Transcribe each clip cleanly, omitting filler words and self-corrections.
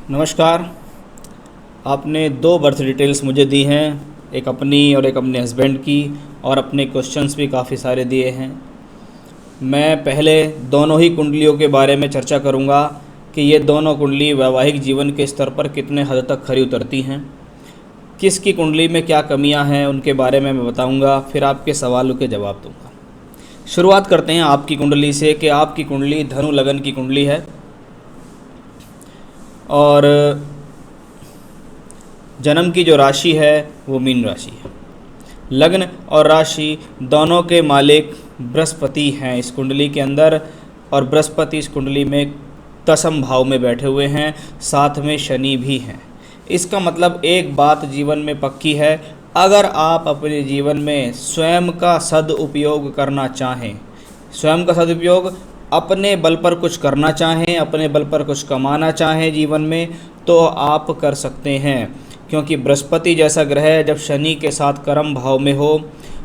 नमस्कार। आपने दो बर्थ डिटेल्स मुझे दी हैं, एक अपनी और एक अपने हस्बैंड की, और अपने क्वेश्चंस भी काफ़ी सारे दिए हैं। मैं पहले दोनों ही कुंडलियों के बारे में चर्चा करूंगा कि ये दोनों कुंडली वैवाहिक जीवन के स्तर पर कितने हद तक खरी उतरती हैं, किसकी कुंडली में क्या कमियां हैं उनके बारे में मैं बताऊंगा, फिर आपके सवालों के जवाब दूंगा। शुरुआत करते हैं आपकी कुंडली से कि आपकी कुंडली धनु लगन की कुंडली है और जन्म की जो राशि है वो मीन राशि है। लग्न और राशि दोनों के मालिक बृहस्पति हैं इस कुंडली के अंदर, और बृहस्पति इस कुंडली में दशम भाव में बैठे हुए हैं, साथ में शनि भी हैं। इसका मतलब एक बात जीवन में पक्की है, अगर आप अपने जीवन में स्वयं का सदुपयोग करना चाहें, स्वयं का सदुपयोग अपने बल पर कुछ करना चाहें, अपने बल पर कुछ कमाना चाहें जीवन में, तो आप कर सकते हैं। क्योंकि बृहस्पति जैसा ग्रह जब शनि के साथ कर्म भाव में हो,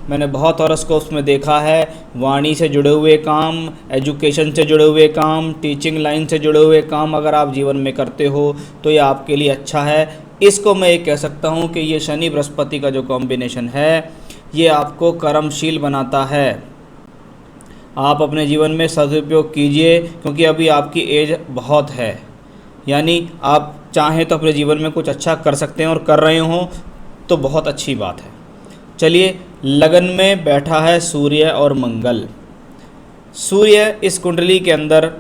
मैंने बहुत हॉरोस्कोप्स में देखा है, वाणी से जुड़े हुए काम, एजुकेशन से जुड़े हुए काम, टीचिंग लाइन से जुड़े हुए काम अगर आप जीवन में करते हो तो ये आपके लिए अच्छा है। इसको मैं ये कह सकता हूँ कि ये शनि बृहस्पति का जो कॉम्बिनेशन है ये आपको कर्मशील बनाता है। आप अपने जीवन में सदुपयोग कीजिए, क्योंकि अभी आपकी एज बहुत है, यानी आप चाहें तो अपने जीवन में कुछ अच्छा कर सकते हैं, और कर रहे हों तो बहुत अच्छी बात है। चलिए, लगन में बैठा है सूर्य और मंगल। सूर्य इस कुंडली के अंदर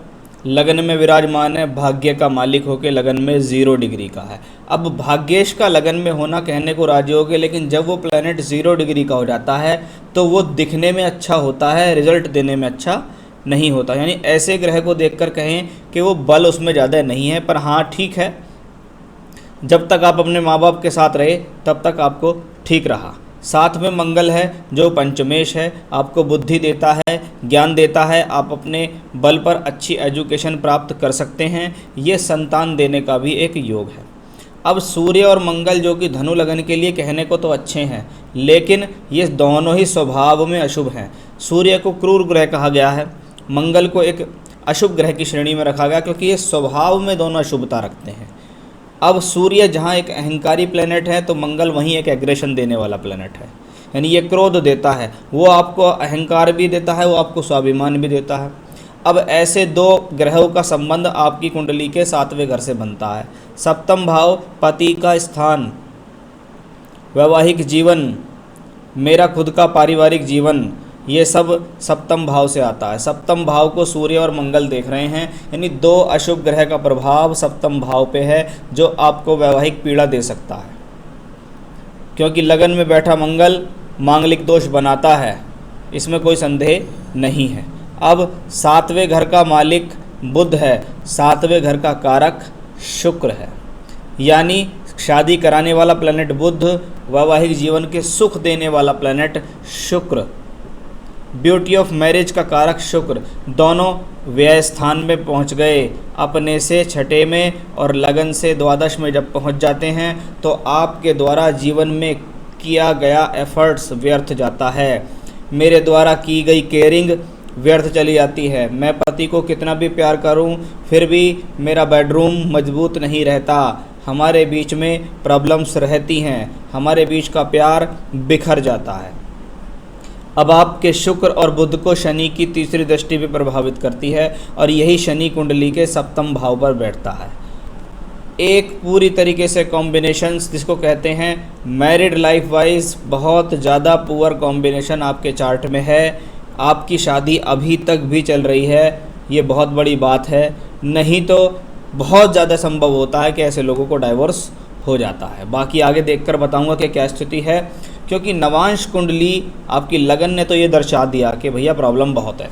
लगन में विराजमान है, भाग्य का मालिक होकर लगन में 0 डिग्री का है। अब भाग्येश का लगन में होना कहने को राजी होगे, लेकिन जब वो प्लैनेट 0 डिग्री का हो जाता है तो वो दिखने में अच्छा होता है, रिजल्ट देने में अच्छा नहीं होता। यानी ऐसे ग्रह को देखकर कहें कि वो बल उसमें ज़्यादा नहीं है, पर हाँ ठीक है, जब तक आप अपने माँ बाप के साथ रहे तब तक आपको ठीक रहा। साथ में मंगल है जो पंचमेश है, आपको बुद्धि देता है, ज्ञान देता है, आप अपने बल पर अच्छी एजुकेशन प्राप्त कर सकते हैं, ये संतान देने का भी एक योग है। अब सूर्य और मंगल जो कि धनु लगन के लिए कहने को तो अच्छे हैं, लेकिन ये दोनों ही स्वभाव में अशुभ हैं। सूर्य को क्रूर ग्रह कहा गया है, मंगल को एक अशुभ ग्रह की श्रेणी में रखा गया, क्योंकि ये स्वभाव में दोनों अशुभता रखते हैं। अब सूर्य जहाँ एक अहंकारी प्लैनेट है तो मंगल वहीं एक एग्रेशन देने वाला प्लैनेट है, यानी ये क्रोध देता है, वो आपको अहंकार भी देता है, वो आपको स्वाभिमान भी देता है। अब ऐसे दो ग्रहों का संबंध आपकी कुंडली के 7वें घर से बनता है। सप्तम भाव पति का स्थान, वैवाहिक जीवन, मेरा खुद का पारिवारिक जीवन, ये सब सप्तम भाव से आता है। सप्तम भाव को सूर्य और मंगल देख रहे हैं, यानी दो अशुभ ग्रह का प्रभाव सप्तम भाव पे है, जो आपको वैवाहिक पीड़ा दे सकता है। क्योंकि लगन में बैठा मंगल मांगलिक दोष बनाता है, इसमें कोई संदेह नहीं है। अब 7वें घर का मालिक बुध है, 7वें घर का कारक शुक्र है, यानी शादी कराने वाला प्लैनेट बुध, वैवाहिक जीवन के सुख देने वाला प्लैनेट शुक्र, ब्यूटी ऑफ मैरिज का कारक शुक्र, दोनों व्यय स्थान में पहुंच गए। अपने से 6 में और लगन से द्वादश में जब पहुंच जाते हैं तो आपके द्वारा जीवन में किया गया एफर्ट्स व्यर्थ जाता है। मेरे द्वारा की गई केयरिंग व्यर्थ चली जाती है। मैं पति को कितना भी प्यार करूं, फिर भी मेरा बेडरूम मजबूत नहीं रहता, हमारे बीच में प्रॉब्लम्स रहती हैं, हमारे बीच का प्यार बिखर जाता है। अब आपके शुक्र और बुध को शनि की तीसरी दृष्टि भी प्रभावित करती है, और यही शनि कुंडली के सप्तम भाव पर बैठता है। एक पूरी तरीके से कॉम्बिनेशंस जिसको कहते हैं मैरिड लाइफ वाइज बहुत ज़्यादा पुअर कॉम्बिनेशन आपके चार्ट में है। आपकी शादी अभी तक भी चल रही है, ये बहुत बड़ी बात है, नहीं तो बहुत ज़्यादा संभव होता है कि ऐसे लोगों को डाइवोर्स हो जाता है। बाकी आगे देखकर बताऊंगा कि क्या स्थिति है, क्योंकि नवांश कुंडली आपकी लगन ने तो ये दर्शा दिया कि भैया प्रॉब्लम बहुत है।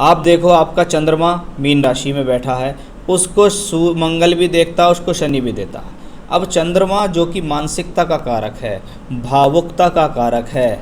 आप देखो, आपका चंद्रमा मीन राशि में बैठा है, उसको मंगल भी देखता है, उसको शनि भी देता है। अब चंद्रमा जो कि मानसिकता का कारक है, भावुकता का कारक है,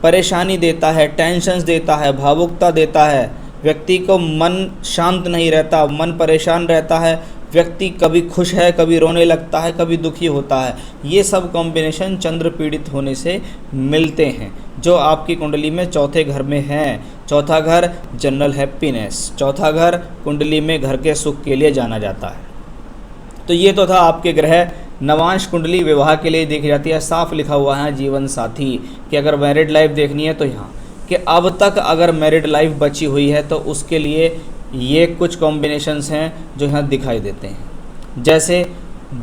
परेशानी देता है, टेंशन्स देता है, भावुकता देता है, व्यक्ति को मन शांत नहीं रहता, मन परेशान रहता है, व्यक्ति कभी खुश है, कभी रोने लगता है, कभी दुखी होता है। ये सब कॉम्बिनेशन चंद्र पीड़ित होने से मिलते हैं, जो आपकी कुंडली में चौथे घर में हैं। चौथा घर जनरल हैप्पीनेस, चौथा घर कुंडली में घर के सुख के लिए जाना जाता है। तो ये तो था आपके ग्रह। नवांश कुंडली विवाह के लिए देखी जाती है, साफ लिखा हुआ है जीवन साथी कि अगर मैरिड लाइफ देखनी है तो यहाँ कि अब तक अगर मैरिड लाइफ बची हुई है तो उसके लिए ये कुछ कॉम्बिनेशंस हैं जो यहाँ दिखाई देते हैं। जैसे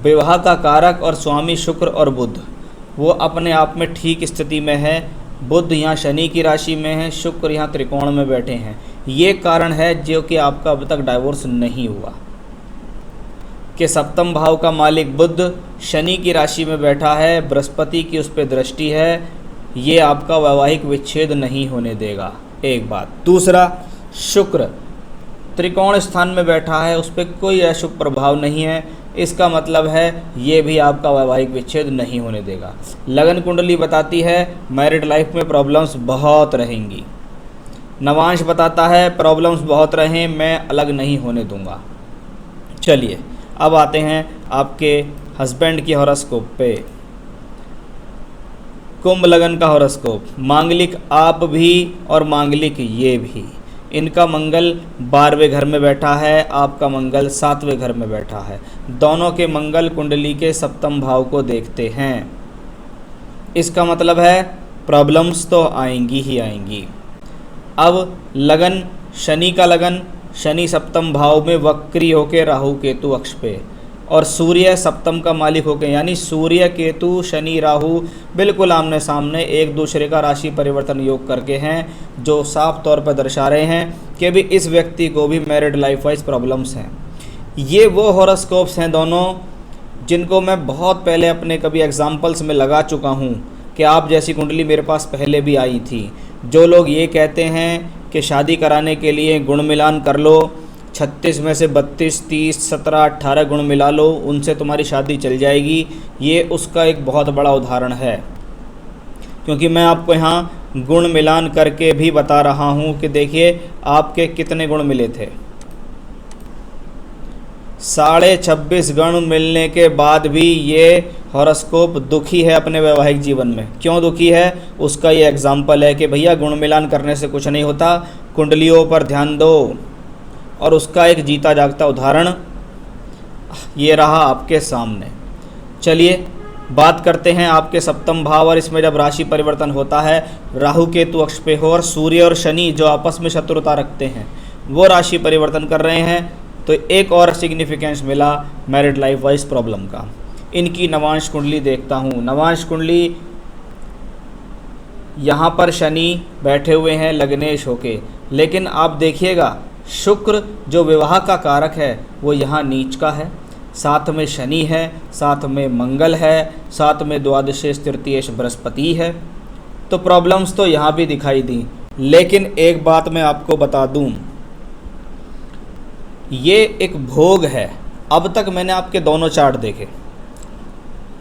विवाह का कारक और स्वामी शुक्र और बुध वो अपने आप में ठीक स्थिति में है। बुध यहाँ शनि की राशि में है, शुक्र यहाँ त्रिकोण में बैठे हैं। ये कारण है जो कि आपका अब तक डाइवोर्स नहीं हुआ कि सप्तम भाव का मालिक बुध शनि की राशि में बैठा है, बृहस्पति की उस पर दृष्टि है, ये आपका वैवाहिक विच्छेद नहीं होने देगा। एक बात। दूसरा, शुक्र त्रिकोण स्थान में बैठा है, उस पर कोई अशुभ प्रभाव नहीं है, इसका मतलब है ये भी आपका वैवाहिक विच्छेद नहीं होने देगा। लगन कुंडली बताती है मैरिड लाइफ में प्रॉब्लम्स बहुत रहेंगी। नवांश बताता है प्रॉब्लम्स बहुत रहें, मैं अलग नहीं होने दूंगा। चलिए अब आते हैं आपके हस्बैंड की हॉरोस्कोप पे। कुंभ लगन का हॉरोस्कोप, मांगलिक आप भी और मांगलिक ये भी। इनका मंगल 12वें घर में बैठा है, आपका मंगल 7वें घर में बैठा है। दोनों के मंगल कुंडली के सप्तम भाव को देखते हैं। इसका मतलब है प्रॉब्लम्स तो आएंगी ही आएंगी। अब लगन, शनि का लगन, शनि सप्तम भाव में वक्री होके राहु केतु अक्ष पे, और सूर्य सप्तम का मालिक होके, यानी सूर्य केतु शनि राहु बिल्कुल आमने सामने एक दूसरे का राशि परिवर्तन योग करके हैं, जो साफ तौर पर दर्शा रहे हैं कि भी इस व्यक्ति को भी मैरिड लाइफ वाइज प्रॉब्लम्स हैं। ये वो हॉरोस्कोप्स हैं दोनों जिनको मैं बहुत पहले अपने कभी एग्जाम्पल्स में लगा चुका हूँ कि आप जैसी कुंडली मेरे पास पहले भी आई थी। जो लोग ये कहते हैं कि शादी कराने के लिए गुण मिलान कर लो, 36 में से 32, 30, 17, 18 गुण मिला लो, उनसे तुम्हारी शादी चल जाएगी, ये उसका एक बहुत बड़ा उदाहरण है। क्योंकि मैं आपको यहाँ गुण मिलान करके भी बता रहा हूँ कि देखिए आपके कितने गुण मिले थे। 26.5 गुण मिलने के बाद भी ये हॉरोस्कोप दुखी है अपने वैवाहिक जीवन में। क्यों दुखी है, उसका ये एग्जाम्पल है कि भैया गुण मिलान करने से कुछ नहीं होता, कुंडलियों पर ध्यान दो। और उसका एक जीता जागता उदाहरण ये रहा आपके सामने। चलिए बात करते हैं आपके सप्तम भाव, और इसमें जब राशि परिवर्तन होता है, राहु केतु अक्ष पे हो और सूर्य और शनि जो आपस में शत्रुता रखते हैं वो राशि परिवर्तन कर रहे हैं, तो एक और सिग्निफिकेंस मिला मैरिड लाइफ वाइज प्रॉब्लम का। इनकी नवांश कुंडली देखता हूँ। नवांश कुंडली यहाँ पर शनि बैठे हुए हैं लग्नेश होके, लेकिन आप देखिएगा शुक्र जो विवाह का कारक है वो यहाँ नीच का है, साथ में शनि है, साथ में मंगल है, साथ में द्वादशेश तृतीयेश बृहस्पति है। तो प्रॉब्लम्स तो यहाँ भी दिखाई दी। लेकिन एक बात मैं आपको बता दूँ, ये एक भोग है। अब तक मैंने आपके दोनों चार्ट देखे,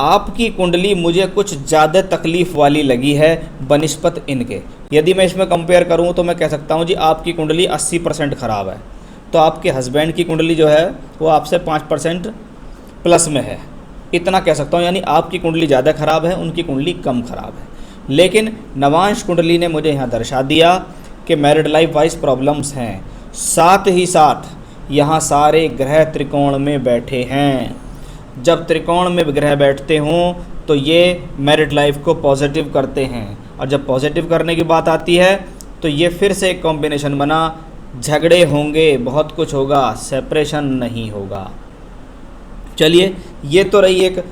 आपकी कुंडली मुझे कुछ ज़्यादा तकलीफ़ वाली लगी है बनिस्पत इनके। यदि मैं इसमें कंपेयर करूं तो मैं कह सकता हूं जी आपकी कुंडली 80% ख़राब है, तो आपके हस्बैंड की कुंडली जो है वो आपसे 5% प्लस में है, इतना कह सकता हूं। यानी आपकी कुंडली ज़्यादा ख़राब है, उनकी कुंडली कम ख़राब है। लेकिन नवांश कुंडली ने मुझे यहाँ दर्शा दिया कि मैरिड लाइफ वाइज प्रॉब्लम्स हैं। साथ ही साथ यहाँ सारे ग्रह त्रिकोण में बैठे हैं। जब त्रिकोण में ग्रह बैठते हों तो ये मैरिड लाइफ को पॉजिटिव करते हैं, और जब पॉजिटिव करने की बात आती है तो ये फिर से एक कॉम्बिनेशन बना, झगड़े होंगे, बहुत कुछ होगा, सेपरेशन नहीं होगा। चलिए ये तो रही एक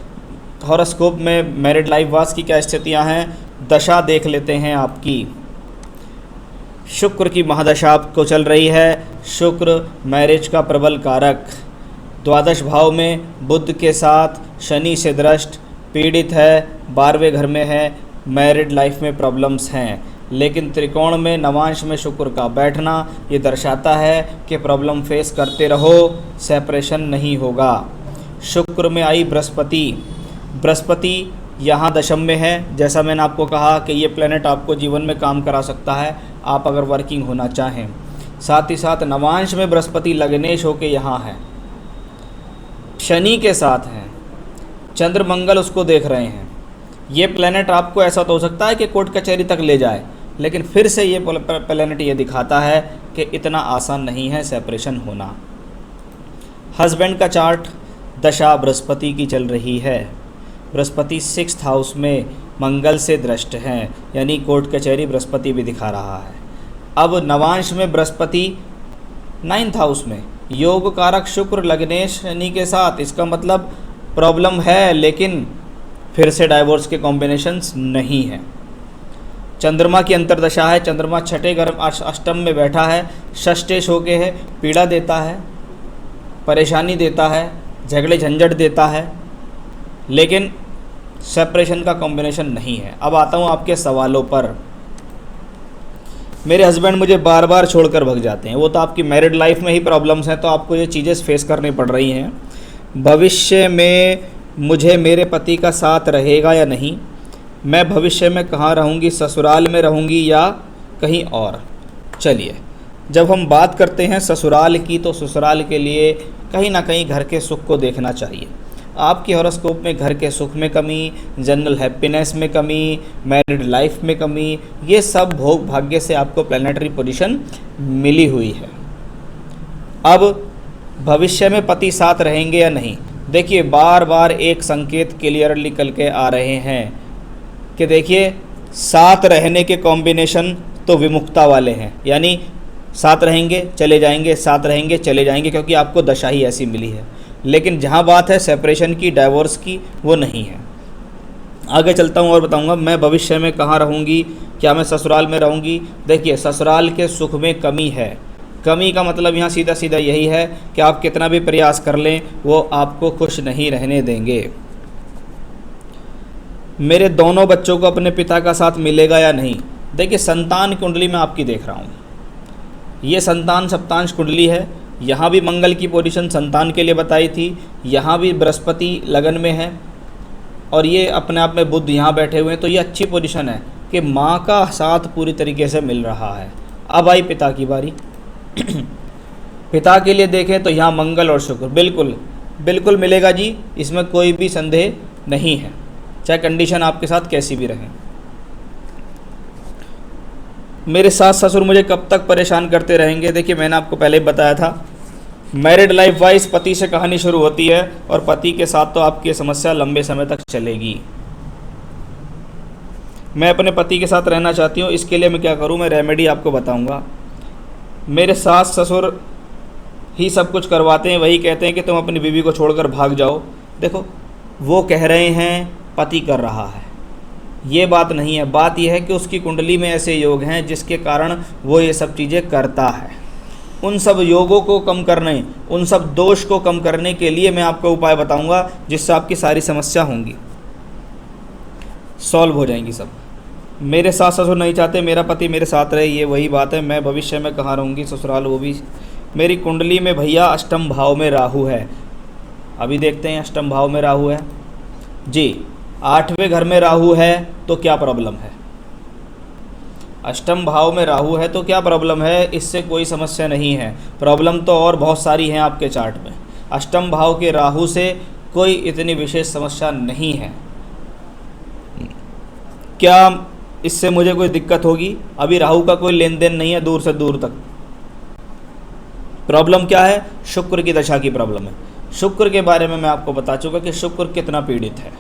हॉरोस्कोप में मैरिड लाइफ वास की क्या स्थितियां हैं। दशा देख लेते हैं आपकी। शुक्र की महादशा आपको चल रही है। शुक्र मैरिज का प्रबल कारक, द्वादश भाव में बुध के साथ शनि से दृष्ट, पीड़ित है, 12वें घर में है, मैरिड लाइफ में प्रॉब्लम्स हैं। लेकिन त्रिकोण में नवांश में शुक्र का बैठना ये दर्शाता है कि प्रॉब्लम फेस करते रहो, सेपरेशन नहीं होगा। शुक्र में आई बृहस्पति, बृहस्पति यहाँ दशम में है। जैसा मैंने आपको कहा कि ये प्लेनेट आपको जीवन में काम करा सकता है आप अगर वर्किंग होना चाहें। साथ ही साथ नवांश में बृहस्पति लग्नेश होके यहाँ है, शनि के साथ हैं, चंद्र मंगल उसको देख रहे हैं। ये प्लेनेट आपको ऐसा तो हो सकता है कि कोर्ट कचहरी तक ले जाए, लेकिन फिर से ये प्लेनेट ये दिखाता है कि इतना आसान नहीं है सेपरेशन होना। हस्बैंड का चार्ट दशा बृहस्पति की चल रही है। बृहस्पति 6th हाउस में मंगल से दृष्ट हैं, यानी कोर्ट कचहरी बृहस्पति भी दिखा रहा है। अब नवांश में बृहस्पति 9th हाउस में, योग कारक शुक्र लग्नेश शनि के साथ, इसका मतलब प्रॉब्लम है लेकिन फिर से डाइवोर्स के कॉम्बिनेशंस नहीं हैं। चंद्रमा की अंतर्दशा है, चंद्रमा छठे घर अष्टम में बैठा है, षष्ठेश होके है, पीड़ा देता है, परेशानी देता है, झगड़े झंझट देता है, लेकिन सेपरेशन का कॉम्बिनेशन नहीं है। अब आता हूँ आपके सवालों पर। मेरे हस्बैंड मुझे बार बार छोड़कर भग जाते हैं, वो तो आपकी मैरिड लाइफ में ही प्रॉब्लम्स हैं, तो आपको ये चीज़ें फेस करनी पड़ रही हैं। भविष्य में मुझे मेरे पति का साथ रहेगा या नहीं, मैं भविष्य में कहाँ रहूँगी, ससुराल में रहूँगी या कहीं और। चलिए, जब हम बात करते हैं ससुराल की, तो ससुराल के लिए कहीं ना कहीं घर के सुख को देखना चाहिए। आपकी हॉरोस्कोप में घर के सुख में कमी, जनरल हैप्पीनेस में कमी, मैरिड लाइफ में कमी, ये सब भोग भाग्य से आपको प्लैनेटरी पोजीशन मिली हुई है। अब भविष्य में पति साथ रहेंगे या नहीं, देखिए बार बार एक संकेत क्लियरली निकल के आ रहे हैं कि देखिए साथ रहने के कॉम्बिनेशन तो विमुखता वाले हैं, यानी साथ रहेंगे चले जाएंगे, साथ रहेंगे चले जाएंगे, क्योंकि आपको दशा ही ऐसी मिली है। लेकिन जहाँ बात है सेपरेशन की, डाइवोर्स की, वो नहीं है। आगे चलता हूँ और बताऊँगा मैं भविष्य में कहाँ रहूँगी, क्या मैं ससुराल में रहूँगी। देखिए ससुराल के सुख में कमी है। कमी का मतलब यहाँ सीधा सीधा यही है कि आप कितना भी प्रयास कर लें वो आपको खुश नहीं रहने देंगे। मेरे दोनों बच्चों को अपने पिता का साथ मिलेगा या नहीं, देखिए संतान कुंडली में आपकी देख रहा हूँ, ये संतान सप्तांश कुंडली है। यहाँ भी मंगल की पोजीशन संतान के लिए बताई थी, यहाँ भी बृहस्पति लगन में है, और ये अपने आप में बुध यहाँ बैठे हुए हैं, तो ये अच्छी पोजीशन है कि माँ का साथ पूरी तरीके से मिल रहा है। अब आई पिता की बारी। पिता के लिए देखें तो यहाँ मंगल और शुक्र बिल्कुल बिल्कुल मिलेगा जी, इसमें कोई भी संदेह नहीं है, चाहे कंडीशन आपके साथ कैसी भी रहे। मेरे सास ससुर मुझे कब तक परेशान करते रहेंगे, देखिए मैंने आपको पहले ही बताया था, मैरिड लाइफ वाइज पति से कहानी शुरू होती है और पति के साथ तो आपकी समस्या लंबे समय तक चलेगी। मैं अपने पति के साथ रहना चाहती हूँ, इसके लिए मैं क्या करूँ, मैं रेमेडी आपको बताऊँगा। मेरे सास ससुर ही सब कुछ करवाते हैं, वही कहते हैं कि तुम अपनी बीवी को छोड़कर भाग जाओ। देखो वो कह रहे हैं पति कर रहा है, ये बात नहीं है। बात यह है कि उसकी कुंडली में ऐसे योग हैं जिसके कारण वो ये सब चीज़ें करता है। उन सब योगों को कम करने, उन सब दोष को कम करने के लिए मैं आपको उपाय बताऊंगा जिससे आपकी सारी समस्या होंगी सॉल्व हो जाएंगी सब। मेरे सास ससुर नहीं चाहते मेरा पति मेरे साथ रहे, ये वही बात है। मैं भविष्य में कहाँ रहूँगी, ससुराल, वो भी मेरी कुंडली में भैया अष्टम भाव में राहु है। अभी देखते हैं अष्टम भाव में राहु है जी, 8वें घर में राहु है तो क्या प्रॉब्लम है। अष्टम भाव में राहु है तो क्या प्रॉब्लम है, इससे कोई समस्या नहीं है। प्रॉब्लम तो और बहुत सारी हैं आपके चार्ट में। अष्टम भाव के राहु से कोई इतनी विशेष समस्या नहीं है। क्या इससे मुझे कोई दिक्कत होगी, अभी राहु का कोई लेन देन नहीं है दूर से दूर तक। प्रॉब्लम क्या है, शुक्र की दशा की प्रॉब्लम है। शुक्र के बारे में मैं आपको बता चुका कि शुक्र कितना पीड़ित है,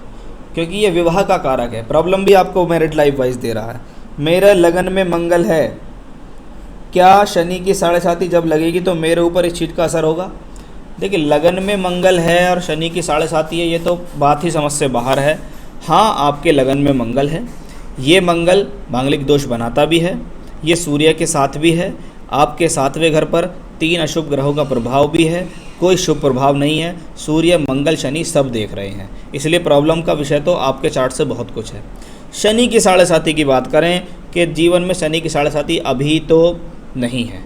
क्योंकि ये विवाह का कारक है। प्रॉब्लम भी आपको मैरिड लाइफ वाइज दे रहा है। मेरे लगन में मंगल है, क्या शनि की 7.5 जब लगेगी तो मेरे ऊपर इस चीज़ का असर होगा। देखिए लगन में मंगल है और शनि की 7.5 है, ये तो बात ही समझ से बाहर है। हाँ आपके लगन में मंगल है, ये मंगल मांगलिक दोष बनाता भी है, ये सूर्य के साथ भी है, आपके 7वें घर पर 3 अशुभ ग्रहों का प्रभाव भी है, कोई शुभ प्रभाव नहीं है। सूर्य मंगल शनि सब देख रहे हैं, इसलिए प्रॉब्लम का विषय तो आपके चार्ट से बहुत कुछ है। शनि की 7.5 की बात करें कि जीवन में शनि की 7.5 अभी तो नहीं है,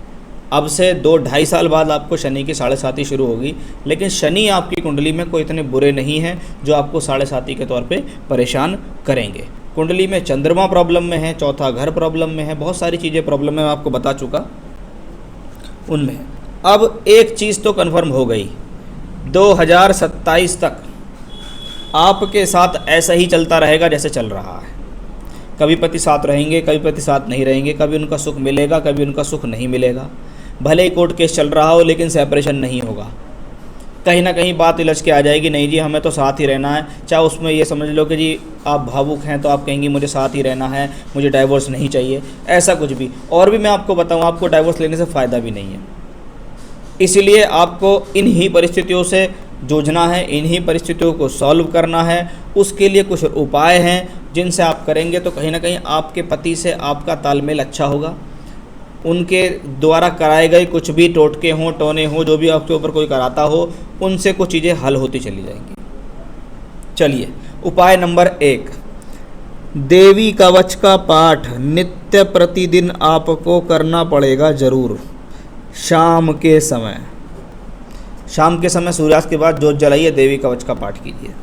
अब से 2-2.5 साल बाद आपको शनि की 7.5 शुरू होगी। लेकिन शनि आपकी कुंडली में कोई इतने बुरे नहीं हैं जो आपको 7.5 के तौर पे परेशान करेंगे। कुंडली में चंद्रमा प्रॉब्लम में है, चौथा घर प्रॉब्लम में है, बहुत सारी चीज़ें प्रॉब्लम में मैं आपको बता चुका उनमें। अब एक चीज़ तो कन्फर्म हो गई, 2027 तक आपके साथ ऐसा ही चलता रहेगा जैसे चल रहा है। कभी पति साथ रहेंगे, कभी पति साथ नहीं रहेंगे, कभी उनका सुख मिलेगा, कभी उनका सुख नहीं मिलेगा। भले ही कोर्ट केस चल रहा हो लेकिन सेपरेशन नहीं होगा। कहीं ना कहीं बात उलझ के आ जाएगी, नहीं जी हमें तो साथ ही रहना है। चाहे उसमें ये समझ लो कि जी आप भावुक हैं तो आप कहेंगी मुझे साथ ही रहना है, मुझे डाइवोर्स नहीं चाहिए, ऐसा कुछ भी। और भी मैं आपको बताऊं, आपको डाइवोर्स लेने से फ़ायदा भी नहीं है। इसलिए आपको इन्हीं परिस्थितियों से जूझना है, इन्हीं परिस्थितियों को सॉल्व करना है। उसके लिए कुछ उपाय हैं जिनसे आप करेंगे तो कहीं ना कहीं आपके पति से आपका तालमेल अच्छा होगा। उनके द्वारा कराए गए कुछ भी टोटके हों, टोने हों, जो भी आपके ऊपर कोई कराता हो, उनसे कुछ चीज़ें हल होती चली जाएंगी। चलिए, उपाय नंबर 1, देवी कवच का पाठ नित्य प्रतिदिन आपको करना पड़ेगा ज़रूर। शाम के समय सूर्यास्त के बाद जोत जलाइए, देवी कवच का पाठ कीजिए।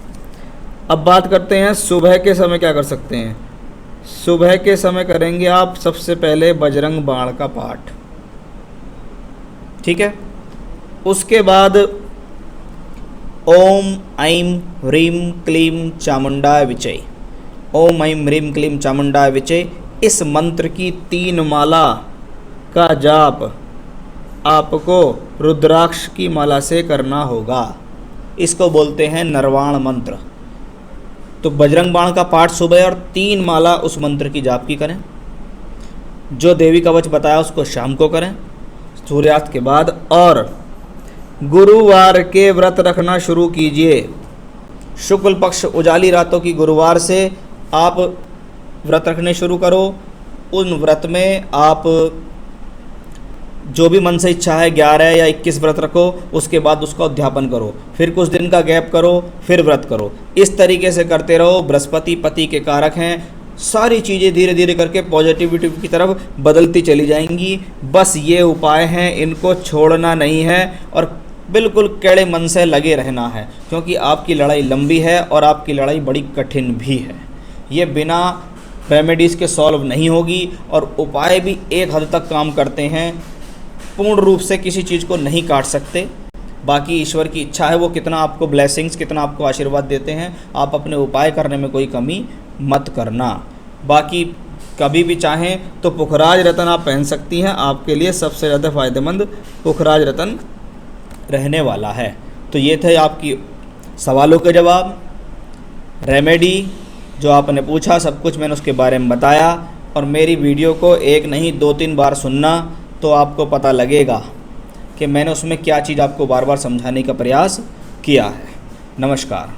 अब बात करते हैं सुबह के समय क्या कर सकते हैं। सुबह के समय करेंगे आप सबसे पहले बजरंग बाण का पाठ, ठीक है। उसके बाद ओम ऐं ह्रीं क्लीं चामुंडाय विचे, ओम ऐं ह्रीं क्लीं चामुंडाय विचे, इस मंत्र की 3 माला का जाप आपको रुद्राक्ष की माला से करना होगा। इसको बोलते हैं नरवाण मंत्र। तो बजरंग बाण का पाठ सुबह और 3 माला उस मंत्र की जाप की करें। जो देवी कवच बताया उसको शाम को करें सूर्यास्त के बाद। और गुरुवार के व्रत रखना शुरू कीजिए। शुक्ल पक्ष उजाली रातों की गुरुवार से आप व्रत रखने शुरू करो। उन व्रत में आप जो भी मन से इच्छा है 11 या 21 व्रत रखो, उसके बाद उसका उद्यापन करो, फिर कुछ दिन का गैप करो, फिर व्रत करो। इस तरीके से करते रहो। बृहस्पति पति के कारक हैं। सारी चीज़ें धीरे धीरे करके पॉजिटिविटी की तरफ बदलती चली जाएंगी। बस ये उपाय हैं, इनको छोड़ना नहीं है और बिल्कुल कड़े मन से लगे रहना है, क्योंकि आपकी लड़ाई लंबी है और आपकी लड़ाई बड़ी कठिन भी है। ये बिना रेमेडीज़ के सॉल्व नहीं होगी और उपाय भी एक हद तक काम करते हैं, पूर्ण रूप से किसी चीज़ को नहीं काट सकते। बाकी ईश्वर की इच्छा है वो कितना आपको ब्लेसिंग्स, कितना आपको आशीर्वाद देते हैं। आप अपने उपाय करने में कोई कमी मत करना। बाकी कभी भी चाहें तो पुखराज रतन आप पहन सकती हैं। आपके लिए सबसे ज़्यादा फ़ायदेमंद पुखराज रतन रहने वाला है। तो ये थे आपकी सवालों के जवाब। रेमेडी जो आपने पूछा सब कुछ मैंने उसके बारे में बताया। और मेरी वीडियो को 1 नहीं 2-3 बार सुनना तो आपको पता लगेगा कि मैंने उसमें क्या चीज़ आपको बार बार समझाने का प्रयास किया है। नमस्कार।